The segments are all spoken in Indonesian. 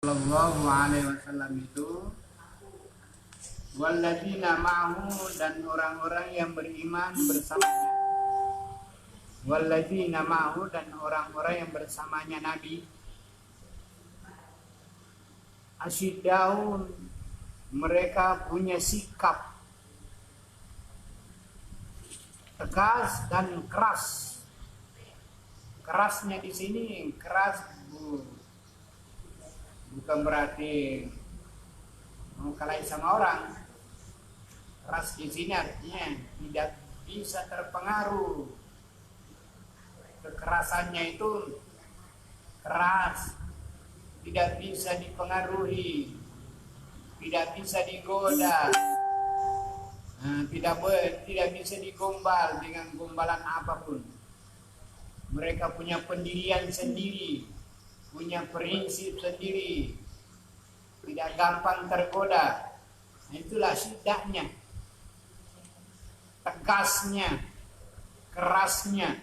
Sallallahu alaihi wasallam itu walladzina ma'ahu, dan orang-orang yang beriman bersamanya. Walladzina ma'ahu, dan orang-orang yang bersamanya Nabi. Asyiddaun, mereka punya sikap tegas dan keras. Kerasnya di sini keras bukan berarti mau kalah sama orang. Keras di sini artinya tidak bisa terpengaruh. Kekerasannya itu keras, tidak bisa dipengaruhi, tidak bisa digoda, tidak bisa digombal dengan gombalan apapun. Mereka punya pendirian sendiri, punya prinsip sendiri, tidak gampang tergoda. Itulah syidahnya, tegasnya, kerasnya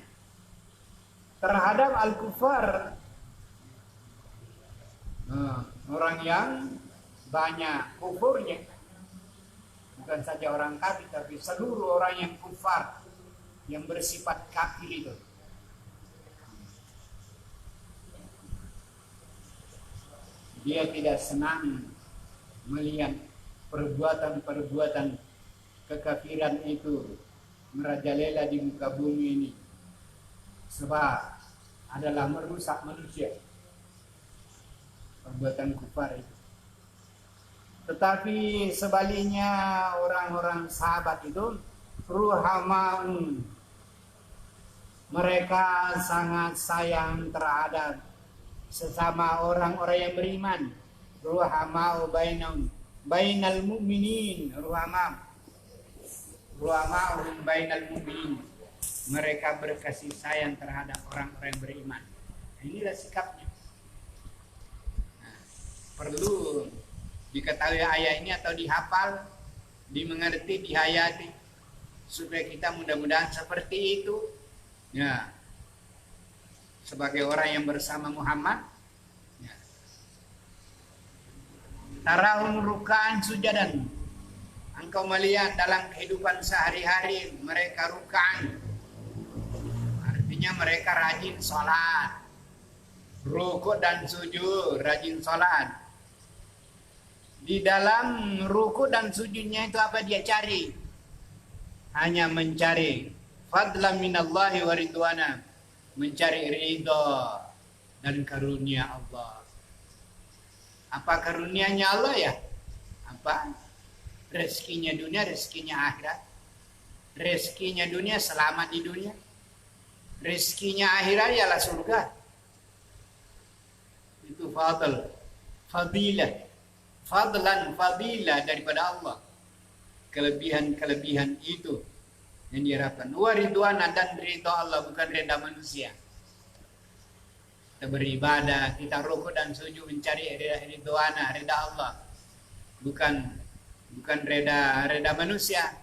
terhadap al-kufar. Orang yang banyak kufurnya, bukan saja orang kafir, tapi seluruh orang yang kufar, yang bersifat kafir itu. Dia tidak senang melihat perbuatan-perbuatan kekafiran itu merajalela di muka bumi ini, sebab adalah merusak manusia, perbuatan kufar itu. Tetapi sebaliknya orang-orang sahabat itu ruhamaun, mereka sangat sayang terhadap sesama orang-orang yang beriman. Ruhamau bainal mu'minin, ruhamau bainal mu'minin, mereka berkasih sayang terhadap orang-orang yang beriman. Inilah sikapnya. Perlu diketahui ayat ini atau dihafal, dimengerti, dihayati, supaya kita mudah-mudahan seperti itu. Ya, sebagai orang yang bersama Muhammad, ya. Tarahum rukaan sujadan, engkau melihat dalam kehidupan sehari-hari mereka rukaan, artinya mereka rajin sholat, rukuk dan sujud, rajin sholat. Di dalam rukuk dan sujudnya itu apa dia cari? Hanya mencari fadlan minallahi wa ridwana, mencari ridho dan karunia Allah. Apa karunianya Allah ya? Apa? Rezekinya dunia, rezekinya akhirat. Rezekinya dunia selamat di dunia. Rezekinya akhirat ialah surga. Itu fadilah. Fadlan, fadilah daripada Allah. Kelebihan-kelebihan itu yang diharapkan. Waridwana, dan ridho Allah, bukan reda manusia. Kita beribadah, kita rukuk dan sujud mencari ridwana, reda Allah, bukan reda manusia,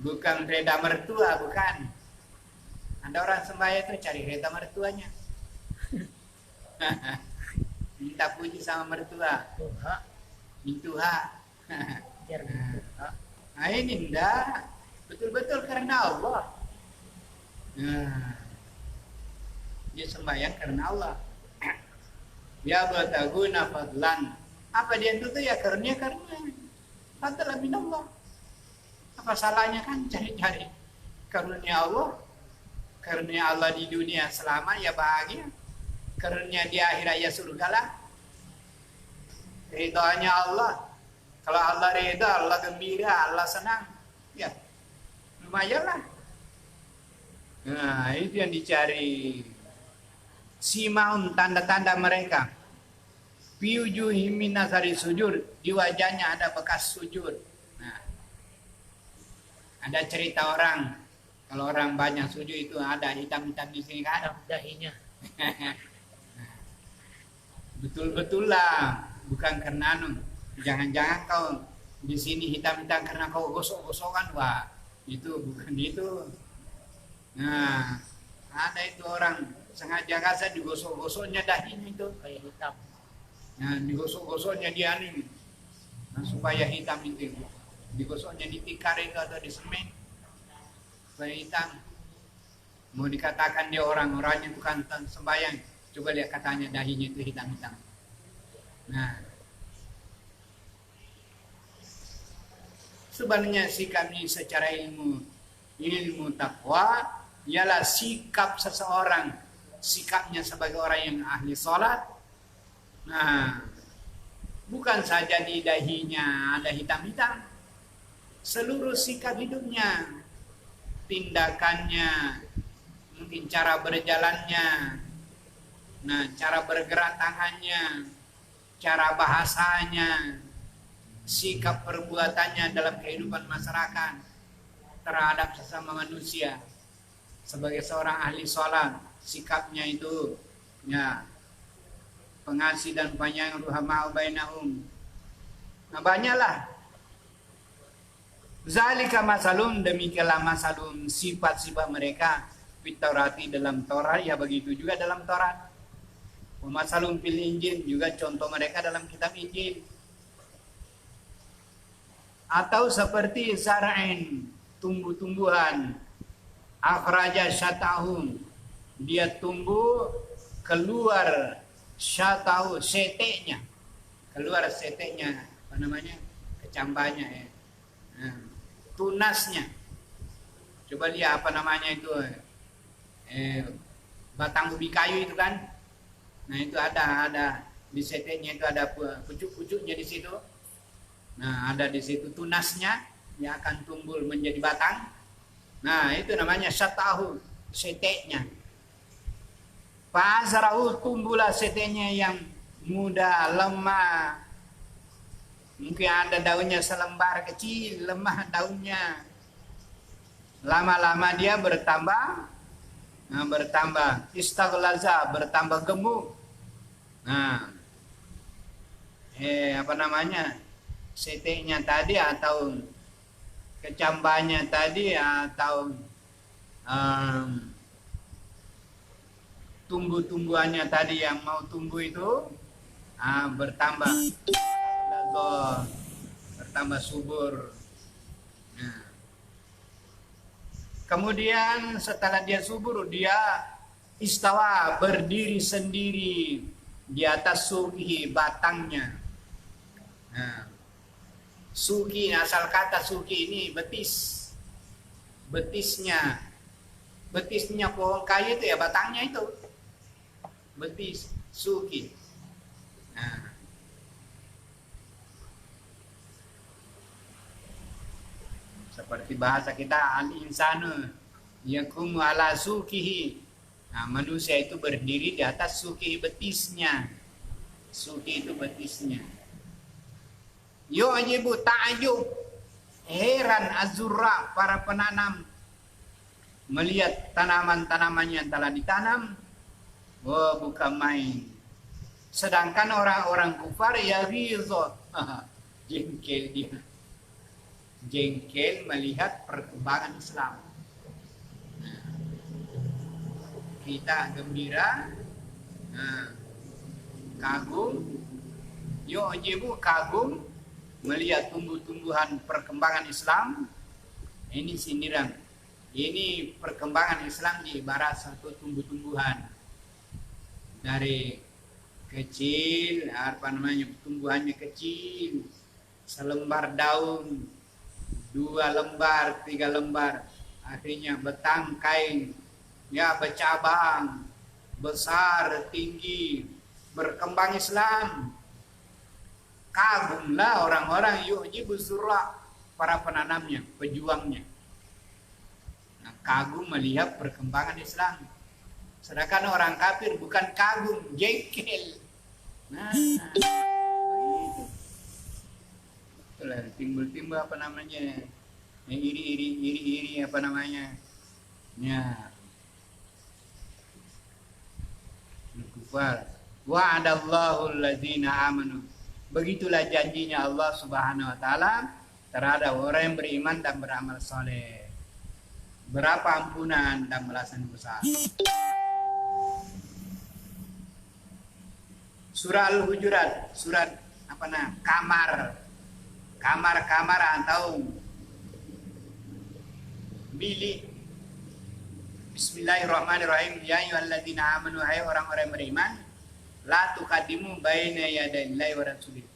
bukan reda mertua, bukan. Ada orang sembahyang itu cari reda mertuanya. Minta puji sama mertua, mintuha. Nah ini enggak betul-betul karena Allah. Dia sembahyang karena Allah. Ya bataguna fadlan. Apa dia itu ya karunia. Fadlan min Allah. Apa salahnya kan cari-cari karunia Allah? Karunia Allah di dunia selamat ya bahagia. Karunia di akhirat ya surga lah. Ridhonya Allah. Kalau Allah ridha, Allah gembira, Allah senang, ya lumayan lah. Nah itu yang dicari. Simaun, tanda-tanda mereka. Fiujuhim min asari sujud, di wajahnya ada bekas sujud. Nah, ada cerita orang, kalau orang banyak sujud itu ada hitam-hitam di sini kan? Dahinya. Betul-betul lah, bukan karena jangan-jangan kau di sini hitam-hitam karena kau gosok-gosokan, wah itu bukan itu. Nah, ada itu orang sengaja kasar digosok-gosoknya dahinya itu kayak hitam. Nah, digosok-gosoknya dia nih, nah, supaya hitam itu. Digosoknya di tikar itu atau di semen supaya hitam. Mau dikatakan dia orang-orangnya itu kan sembahyang. Coba lihat katanya dahinya itu hitam-hitam. Nah, sebenarnya sikap ini secara ilmu takwa ialah sikap seseorang, sikapnya sebagai orang yang ahli sholat. Nah, bukan saja di dahinya ada hitam-hitam, seluruh sikap hidupnya, tindakannya, mungkin cara berjalannya, nah cara bergerak tangannya, cara bahasanya, sikap perbuatannya dalam kehidupan masyarakat terhadap sesama manusia. Sebagai seorang ahli sholat, sikapnya itu ya pengasih dan penyayang, ruhama'u bainahum. Nah banyaklah. Zalika masalum, demikianlah masalum, sifat-sifat mereka fit Taurati dalam Taurat, ya begitu juga dalam Taurat. Masalum fil Injil, juga contoh mereka dalam kitab Injil. Atau seperti zara'in, tumbuh-tumbuhan, akhraja syatahum, dia tumbuh keluar syatahu, seteknya, keluar seteknya, apa namanya, kecambahnya ya, nah, tunasnya. Coba lihat apa namanya itu, batang ubi kayu itu kan, nah itu ada di seteknya itu ada pucuk-pucuknya di situ. Nah, ada di situ tunasnya yang akan tumbuh menjadi batang. Nah, itu namanya syatahu, seteknya. Fa'azrahu, tumbuhlah seteknya yang muda, lemah. Mungkin ada daunnya selembar kecil, lemah daunnya. Lama-lama dia bertambah. Nah, bertambah istaghlaza, bertambah gemuk. Nah, apa namanya? Seteknya tadi atau kecambahnya tadi atau tumbuh-tumbuhannya tadi yang mau tumbuh itu bertambah subur. Nah, kemudian setelah dia subur, dia istawa, berdiri sendiri di atas suki, batangnya. Nah, suki, asal kata suki ini betisnya pohon kayu itu ya, batangnya itu betis, suki. Nah, seperti bahasa kita, al-insanu yakumu ala sukihi. Nah, manusia itu berdiri di atas suki, betisnya. Suki itu betisnya. Yu'jibu ta'ajub, heran azurra, para penanam melihat tanaman-tanaman yang telah ditanam. Wah, bukan main. Sedangkan orang-orang kufar ya ghidha, jengkel dia. Jengkel melihat perkembangan Islam. Nah, kita gembira, kagum, yu'jibu, kagum melihat tumbuh-tumbuhan perkembangan Islam. Ini sindiran. Ini perkembangan Islam di ibarat satu tumbuh-tumbuhan dari kecil, apa namanya, tumbuhannya kecil, selembar daun, 2 lembar, 3 lembar, akhirnya bertangkai, ya bercabang, besar, tinggi, berkembang Islam. Kagumlah orang-orang yu'jibu surra, para penanamnya, pejuangnya. Nah, kagum melihat perkembangan Islam. Sedangkan orang kafir bukan kagum, jengkel. Nah, begitu. Itulah timbul-timbul apa namanya, yang iri apa namanya, ya, kufar. Wa'adallahu alladzina amanu. Begitulah janjinya Allah Subhanahu wa taala terhadap orang yang beriman dan beramal soleh. Berapa ampunan dan balasan besar. Surah Al-Hujurat, surat apa nah? Kamar atau bilik. Bismillahirrahmanirrahim. Ya ayyuhalladzina amanu, hai orang-orang beriman, la tuqaddimu baina yadayillahi wa rasulih.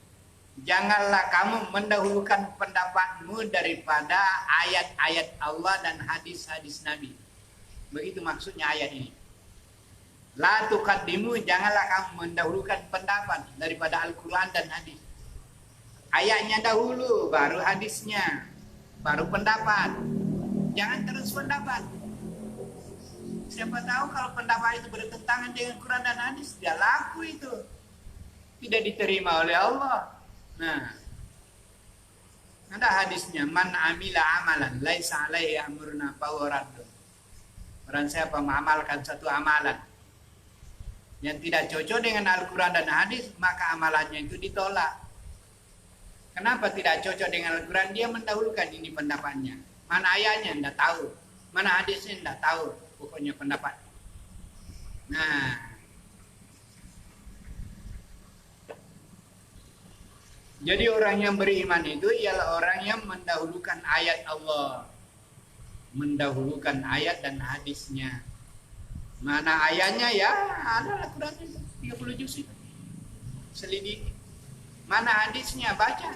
Janganlah kamu mendahulukan pendapatmu daripada ayat-ayat Allah dan hadis-hadis Nabi. Begitu maksudnya ayat ini. La tuqaddimu, janganlah kamu mendahulukan pendapat daripada Al-Quran dan hadis. Ayatnya dahulu, baru hadisnya, baru pendapat. Jangan terus pendapat. Siapa tahu kalau pendapat itu bertentangan dengan Quran dan hadis, dia laku itu. Tidak diterima oleh Allah. Nah, ada hadisnya, man amila amalan laisa alaihi amruna fahuwa raddun. Barang siapa mengamalkan satu amalan yang tidak cocok dengan Al-Quran dan hadis, maka amalannya itu ditolak. Kenapa tidak cocok dengan Al-Quran? Dia mendahulukan ini pendapatnya. Mana ayatnya tidak tahu, mana hadisnya tidak tahu, pokoknya pendapat. Nah, jadi orang yang beriman itu ialah orang yang mendahulukan ayat Allah, mendahulukan ayat dan hadisnya. Mana ayatnya ya, ada Al-Quran itu 30 juz itu. Selidiki. Mana hadisnya, baca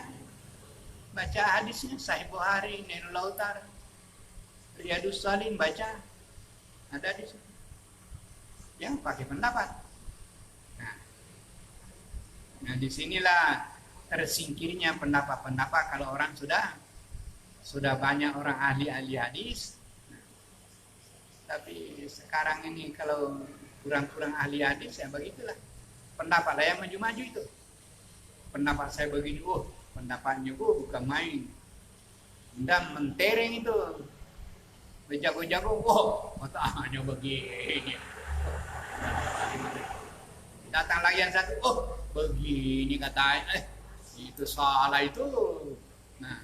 hadisnya, Sahih Bukhari, Nailul Autar, Riyadus Shalihin, baca, ada di situ. Yang pakai pendapat. Nah disinilah tersingkirnya pendapat-pendapat kalau orang sudah banyak orang ahli hadis. Nah, tapi sekarang ini kalau kurang ahli hadis ya begitulah. Pendapat lah yang maju-maju itu. Pendapat saya begini, pendapatnya bukan main. Dan mentereng itu. Bejago-jago, otaknya begini. Datang lagi yang satu, begini katanya. Itu salah itu. Nah,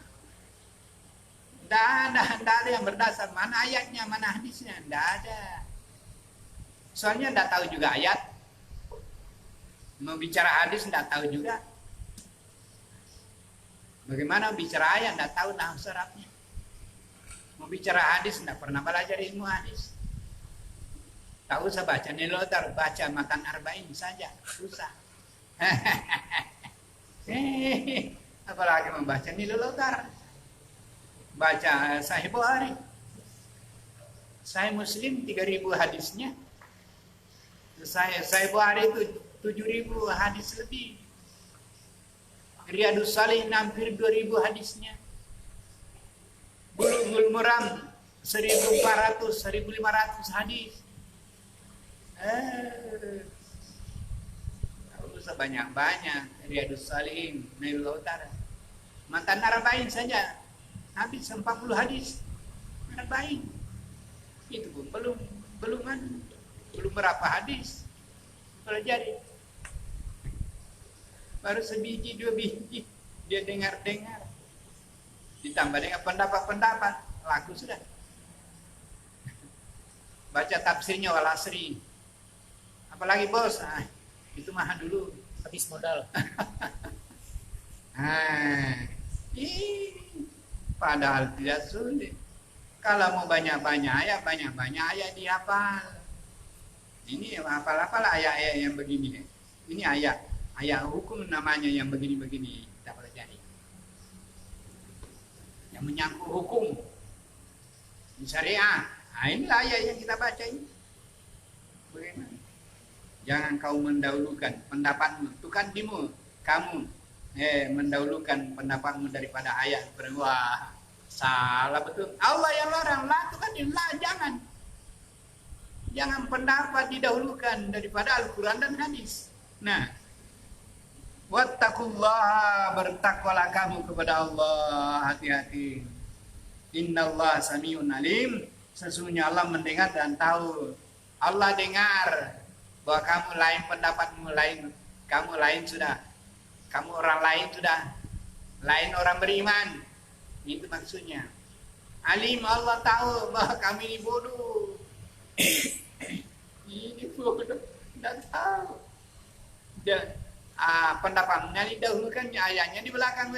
tidak ada yang berdasar. Mana ayatnya, mana hadisnya, tidak ada. Soalnya tidak tahu juga ayat. Mau bicara hadis tidak tahu juga. Bagaimana bicara ayat tidak tahu nahwu Arabnya. Mau bicara hadis tidak pernah belajar ilmu hadis. Tak usah baca Nailul Autar, baca Matan Arba'in saja, susah. Apalagi membaca Nailul Autar. Baca Sahih Bukhari, Sahih Muslim 3.000 hadisnya. Sahih Bukhari itu 7.000 hadis lebih. Riyadus Shalihin hampir 2.000 hadisnya. Bulughul Maram 1.500 hadis. Usah banyak-banyak. Riyadus Shalihin, Nailul Autar, Matan Arba'in saja habis 40 hadis. Arba'in itu pun belum berapa hadis pelajari. Baru sebiji 2 biji dia dengar ditambah dengan pendapat laku sudah. Baca tafsirnya Wal Asri, apalagi bos, itu mahal dulu, habis modal. Padahal tidak sulit. Kalau mau banyak ayat dihafal. Ini hafal ayat-ayat yang begini. Ini ayat hukum namanya yang begini-begini kita pelajari. Yang menyangkut hukum syariah. Inilah ayat yang kita baca ini. Bagaimana? Jangan kau mendahulukan pendapatmu, kamu mendahulukan pendapatmu daripada ayat. Wah, salah betul. Allah yang larang, jangan pendapat didahulukan daripada Al-Quran dan hadis. Nah, wattaqullaha, bertakwalah kamu kepada Allah, hati-hati. Innallaha samiun alim, sesungguhnya Allah mendengar dan tahu. Allah dengar bahwa kamu lain, pendapatmu lain, kamu lain sudah, kamu orang lain sudah, lain orang beriman. Itu maksudnya. Alim, Allah tahu bahwa kami ini bodoh. Ini bodoh, tidak tahu. Dan pendapatnya didahulukan, ayahnya di belakang.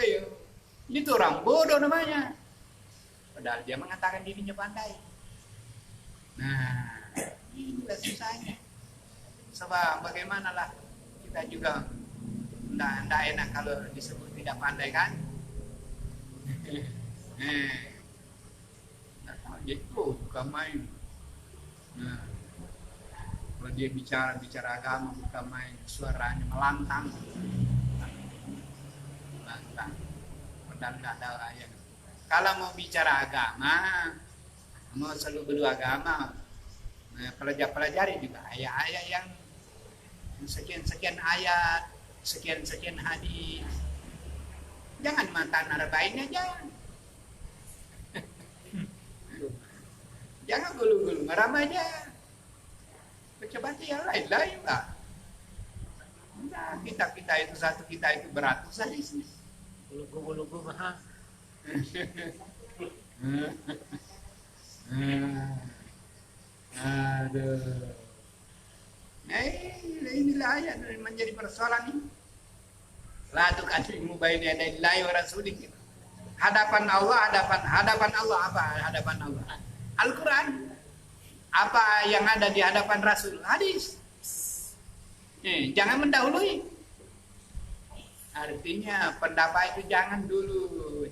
Itu orang bodoh namanya. Padahal dia mengatakan dirinya pandai. Nah, inilah susahnya. Sebab bagaimanalah kita juga tidak enak kalau disebut tidak pandai kan? Itu bukan main. Nah, kalau dia bicara agama bukan main, suaranya melantang. Padahal tidak ada ayat. Kalau mau bicara agama, mau selalu beragama, pelajari juga ayat-ayat yang sekian ayat, sekian hadis. Jangan mantan arba'in aja. Jangan gulu-gulu ngeram aja. Coba yang lain lah. Nah, kita itu satu, kita itu beratus hadis. Lugu-lugu mah. Aduh. Nah, inilah ayat yang menjadi persoalan ini. La tuqaddimu baina yadayillahi wa rasulih. Hadapan Allah apa hadapan Allah? Al-Quran. Apa yang ada di hadapan Rasul? Hadis. Jangan mendahului. Artinya pendapat itu jangan dulu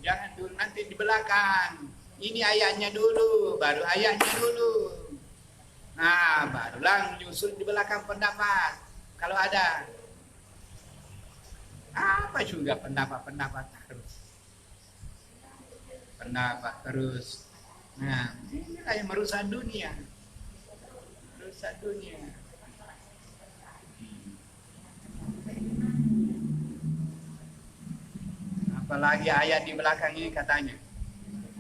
nanti di belakang. Ini ayatnya dulu, baru ayatnya dulu. Nah, barulah nyusul di belakang pendapat. Kalau ada apa juga pendapat terus. Pendapat terus. Nah, inilah yang merusak dunia. Apalagi ayat di belakang ini katanya,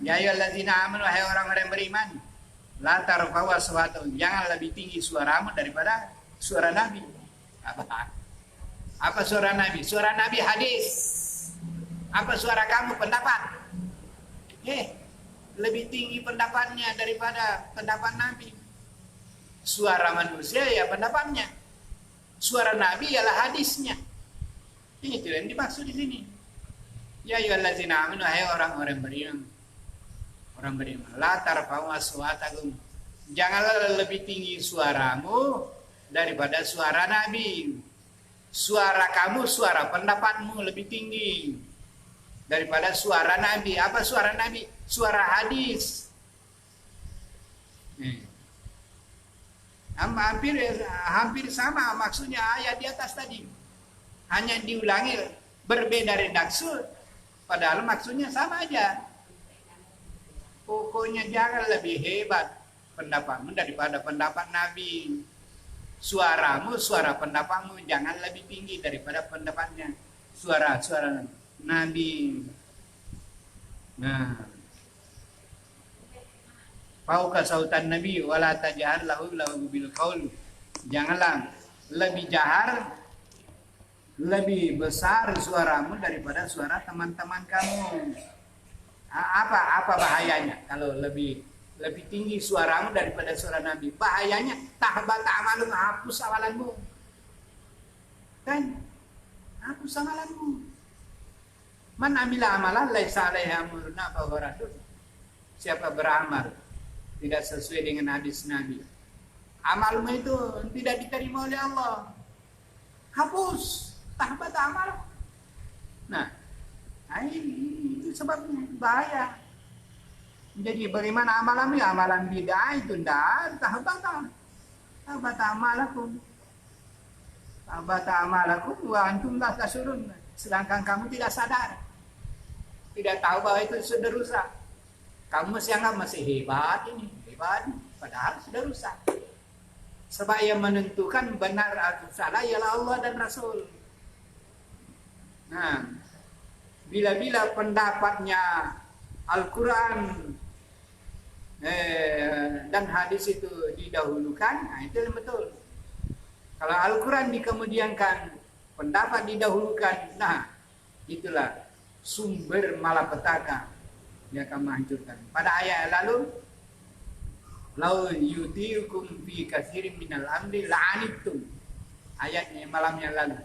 ya ayyuhallazina amanu, wahai orang-orang beriman, la tarfa'u aswatakum, jangan lebih tinggi suaramu daripada suara Nabi. Apa suara Nabi? Suara Nabi hadis. Apa suara kamu? Pendapat. Lebih tinggi pendapatnya daripada pendapat Nabi. Suara manusia ya pendapatnya. Suara Nabi ialah hadisnya. Itu yang dimaksud di sini. Ya ayyuhallazina amanu, hai orang-orang beriman. Orang beriman, la tarfa'u aswatakum. Janganlah lebih tinggi suaramu daripada suara Nabi. Suara kamu, suara pendapatmu lebih tinggi daripada suara Nabi. Apa suara Nabi? Suara hadis. Hampir sama maksudnya ayat di atas tadi. Hanya diulangi berbeda redaksi, padahal maksudnya sama aja. Pokoknya jangan lebih hebat pendapatmu daripada pendapat Nabi. Suaramu, suara pendapatmu jangan lebih tinggi daripada pendapatnya suara Nabi. Nah, fauqa sautan Nabi wala tajhar lahu bil qaul. Janganlah lebih jahar, lebih besar suaramu daripada suara teman-teman kamu. Apa bahayanya kalau lebih tinggi suaramu daripada suara Nabi? Bahayanya tahbata amalun, hapus amalanmu. Kan? Hapus amalanmu. Man amila amalan laisa alaihi amruna fa huwa raddun. Siapa beramal tidak sesuai dengan hadis Nabi, amalmu itu tidak diterima oleh Allah. Hapus, tahbata amal. Nah, itu sebabnya bahaya. Jadi bagaimana amalanmu? Ya, amalan bid'ah itu tidak tahbata amalakum. Tahbata amalakum wa antum la tasurun. Sedangkan kamu tidak sadar, tidak tahu bahwa itu sudah rusak. Kamu masih anggap masih hebat, padahal sudah rusak. Sebab yang menentukan benar atau salah ialah Allah dan Rasul. Nah, bila pendapatnya Al-Quran dan hadis itu didahulukan, nah itu yang betul. Kalau Al-Quran dikemudiankan, pendapat didahulukan, nah itulah sumber malapetaka yang akan menghancurkan. Pada ayat lalu, lau yutiukum fi katsirin minal amri la'anittum. Ayatnya malam yang lalu.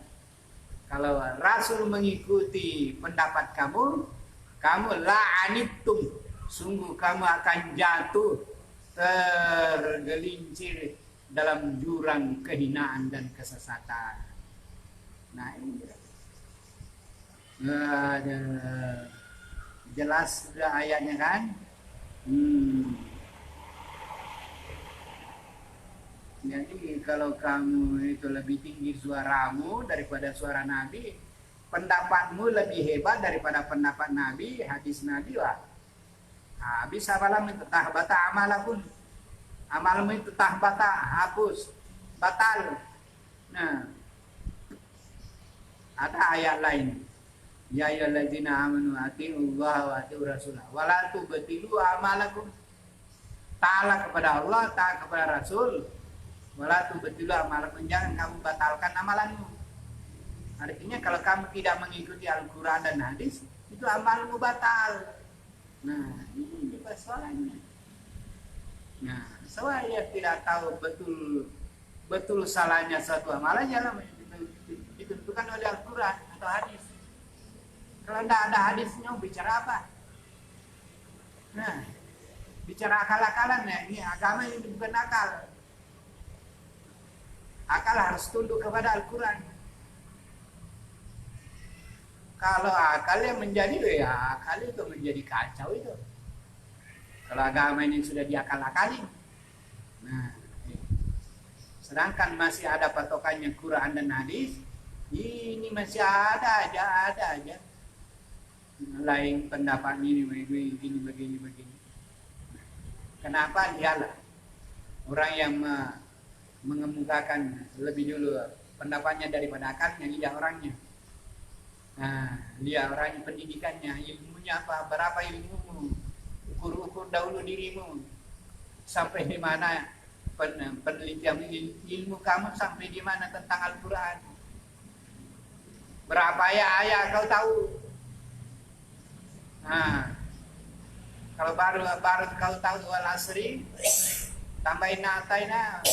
Kalau Rasul mengikuti pendapat kamu, kamu la'anittum, sungguh kamu akan jatuh tergelincir dalam jurang kehinaan dan kesesatan. Nah ini jelas sudah ayatnya kan? Jadi kalau kamu itu lebih tinggi suaramu daripada suara Nabi, pendapatmu lebih hebat daripada pendapat Nabi, hadis Nabi, wah habis apalah itu tahbata amalakun, amalmu itu tahbata, hapus, batal. Nah, ada ayat lain, ya ayyuhalladzina amanu atiiullaha wa atiiur rasulah wa la tubtilu amalakum, taala kepada Allah, taat kepada Rasul, wala tubtilu amalakum, jangan kamu batalkan amalanmu. Artinya kalau kamu tidak mengikuti Al-Quran dan hadis, itu amalmu batal. Nah, ini persoalannya. Nah, saya tidak tahu betul salahnya suatu amalan, ya ditentukan oleh Al-Quran atau hadis. Kalau tidak ada hadisnya, bicara apa? Nah, bicara akal-akalan ya, ini agama ini bukan akal. Akal harus tunduk kepada Al-Quran. Kalau akal yang menjadi, ya akal itu menjadi kacau itu. Kalau agama ini sudah diakal-akalin. Nah, sedangkan masih ada patokannya Quran dan hadis, ini masih ada aja. Lain pendapat ini begini. Kenapa? Dialah orang yang mengemukakan lebih dulu pendapatnya daripada akalnya, dia orangnya. Nah, dia orangnya, pendidikannya, ilmunya apa, berapa ilmumu, ukur dahulu dirimu, sampai di mana penelitian ilmu kamu sampai di mana tentang Al-Quran, berapa ayat kau tahu. Nah, kalau baru kau tahu wal asri, tambahin ataina,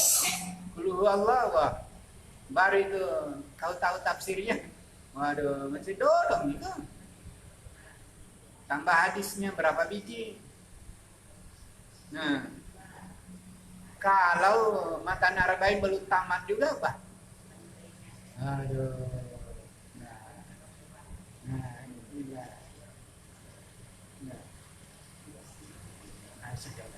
qul huwallahu, baru itu kau tahu tafsirnya. Waduh, masih dodong itu. Tambah hadisnya berapa biji. Nah, kalau matan arba'in belum tamat juga, Pak. Aduh. Nah, inilah. Nah, sudah.